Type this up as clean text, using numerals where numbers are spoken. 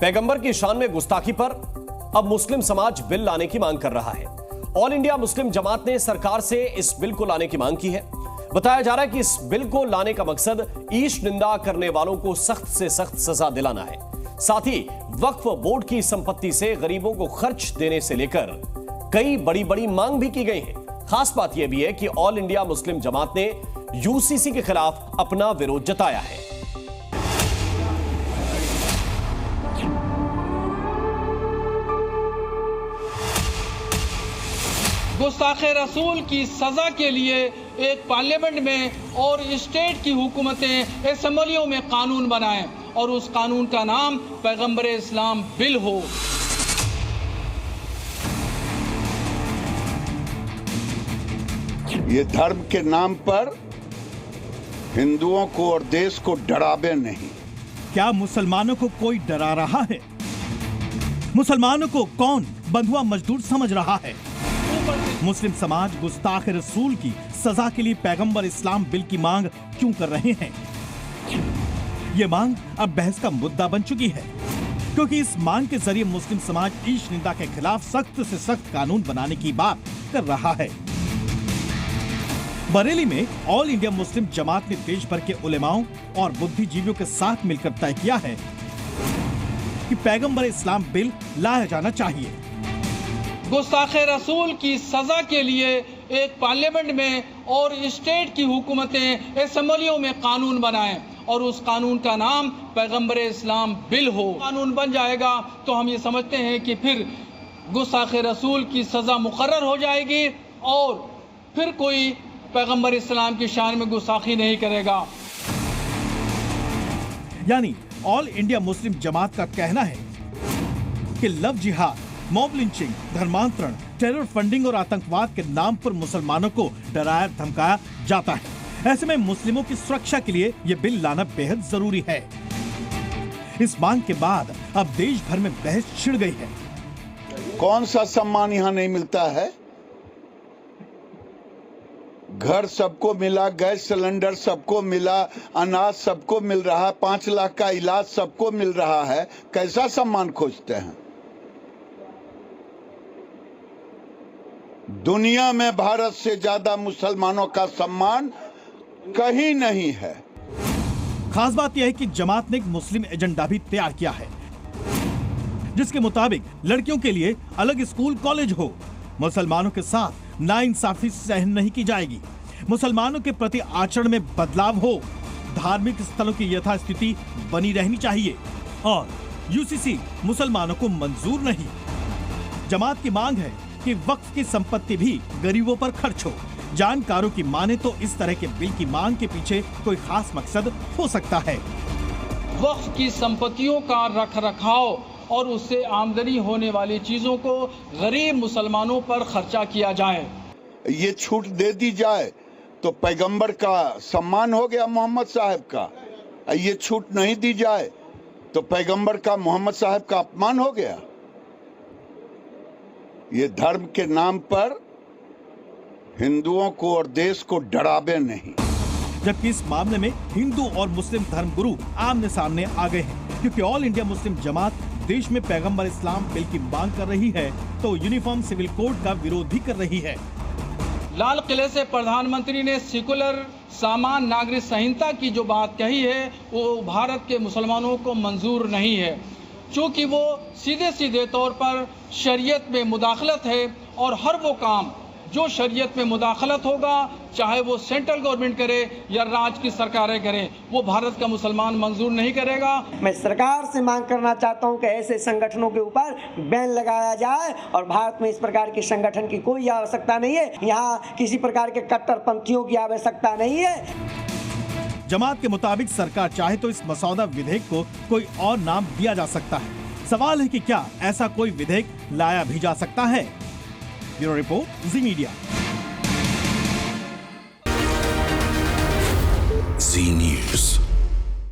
पैगंबर की शान में गुस्ताखी पर अब मुस्लिम समाज बिल लाने की मांग कर रहा है। ऑल इंडिया मुस्लिम जमात ने सरकार से इस बिल को लाने की मांग की है। बताया जा रहा है कि इस बिल को लाने का मकसद ईश निंदा करने वालों को सख्त से सख्त सजा दिलाना है। साथ ही वक्फ बोर्ड की संपत्ति से गरीबों को खर्च देने से लेकर कई बड़ी बड़ी मांग भी की गई है। खास बात यह भी है कि ऑल इंडिया मुस्लिम जमात ने यूसीसी के खिलाफ अपना विरोध जताया है। गुस्ताखे रसूल की सजा के लिए एक पार्लियामेंट में और स्टेट की हुकूमतें असेंबलियों में कानून बनाएं और उस कानून का नाम पैगंबर इस्लाम बिल हो। ये धर्म के नाम पर हिंदुओं को और देश को डरावे नहीं। क्या मुसलमानों को कोई डरा रहा है? मुसलमानों को कौन बंधुआ मजदूर समझ रहा है? मुस्लिम समाज गुस्ताखे रसूल की सजा के लिए पैगंबर इस्लाम बिल की मांग क्यों कर रहे हैं? ये मांग अब बहस का मुद्दा बन चुकी है, क्योंकि इस मांग के जरिए मुस्लिम समाज ईश निंदा के खिलाफ सख्त से सख्त कानून बनाने की बात कर रहा है। बरेली में ऑल इंडिया मुस्लिम जमात ने देश भर के उलेमाओं और बुद्धिजीवियों के साथ मिलकर तय किया है कि पैगंबर इस्लाम बिल लाया जाना चाहिए। गुस्ताखे रसूल की सजा के लिए एक पार्लियामेंट में और स्टेट की हुकूमतें असेंबलियों में कानून बनाएं और उस कानून का नाम पैगंबर इस्लाम बिल हो। कानून बन जाएगा तो हम ये समझते हैं कि फिर गुस्ताखे रसूल की सजा मुकर्रर हो जाएगी और फिर कोई पैगंबर इस्लाम की शान में गुस्ताखी नहीं करेगा। यानी ऑल इंडिया मुस्लिम जमात का कहना है कि लव जिहाद, मॉब लिंचिंग, धर्मांतरण, टेरर फंडिंग और आतंकवाद के नाम पर मुसलमानों को डराया धमकाया जाता है। ऐसे में मुस्लिमों की सुरक्षा के लिए यह बिल लाना बेहद जरूरी है। इस मांग के बाद अब देश भर में बहस छिड़ गई है। कौन सा सम्मान यहाँ नहीं मिलता है? घर सबको मिला, गैस सिलेंडर सबको मिला, अनाज सबको मिल रहा है, 5 लाख का इलाज सबको मिल रहा है। कैसा सम्मान खोजते हैं? दुनिया में भारत से ज्यादा मुसलमानों का सम्मान कहीं नहीं है। खास बात यह है कि जमात ने एक मुस्लिम एजेंडा भी तैयार किया है, जिसके मुताबिक लड़कियों के लिए अलग स्कूल कॉलेज हो, मुसलमानों के साथ नाइंसाफी सहन नहीं की जाएगी, मुसलमानों के प्रति आचरण में बदलाव हो, धार्मिक स्थलों की यथास्थिति बनी रहनी चाहिए और यूसीसी मुसलमानों को मंजूर नहीं। जमात की मांग है कि वक्फ की संपत्ति भी गरीबों पर खर्च हो। जानकारों की माने तो इस तरह के बिल की मांग के पीछे कोई खास मकसद हो सकता है। वक्फ की संपत्तियों का रखरखाव और उससे आमदनी होने वाली चीजों को गरीब मुसलमानों पर खर्चा किया जाए। ये छूट दे दी जाए तो पैगंबर का सम्मान हो गया, मोहम्मद साहब का। ये छूट नहीं दी जाए तो पैगंबर का, मोहम्मद साहब का अपमान हो गया। ये धर्म के नाम पर हिंदुओं को और देश को डरावे नहीं। जबकि इस मामले में हिंदू और मुस्लिम धर्मगुरु आमने सामने आ गए हैं, क्योंकि ऑल इंडिया मुस्लिम जमात देश में पैगंबर इस्लाम बिल की मांग कर रही है तो यूनिफॉर्म सिविल कोड का विरोध भी कर रही है। लाल किले से प्रधानमंत्री ने सेकुलर सामान नागरिक संहिता की जो बात कही है वो भारत के मुसलमानों को मंजूर नहीं है, चूँकि वो सीधे सीधे तौर पर शरीयत में मुदाखलत है और हर वो काम जो शरीयत में मुदाखलत होगा, चाहे वो सेंट्रल गवर्नमेंट करे या राज्य की सरकारें करें, वो भारत का मुसलमान मंजूर नहीं करेगा। मैं सरकार से मांग करना चाहता हूं कि ऐसे संगठनों के ऊपर बैन लगाया जाए और भारत में इस प्रकार के संगठन की कोई आवश्यकता नहीं है। यहाँ किसी प्रकार के कट्टरपंथियों की आवश्यकता नहीं है। जमात के मुताबिक सरकार चाहे तो इस मसौदा विधेयक को कोई और नाम दिया जा सकता है। सवाल है कि क्या ऐसा कोई विधेयक लाया भी जा सकता है? ब्यूरो रिपोर्ट, जी मीडिया।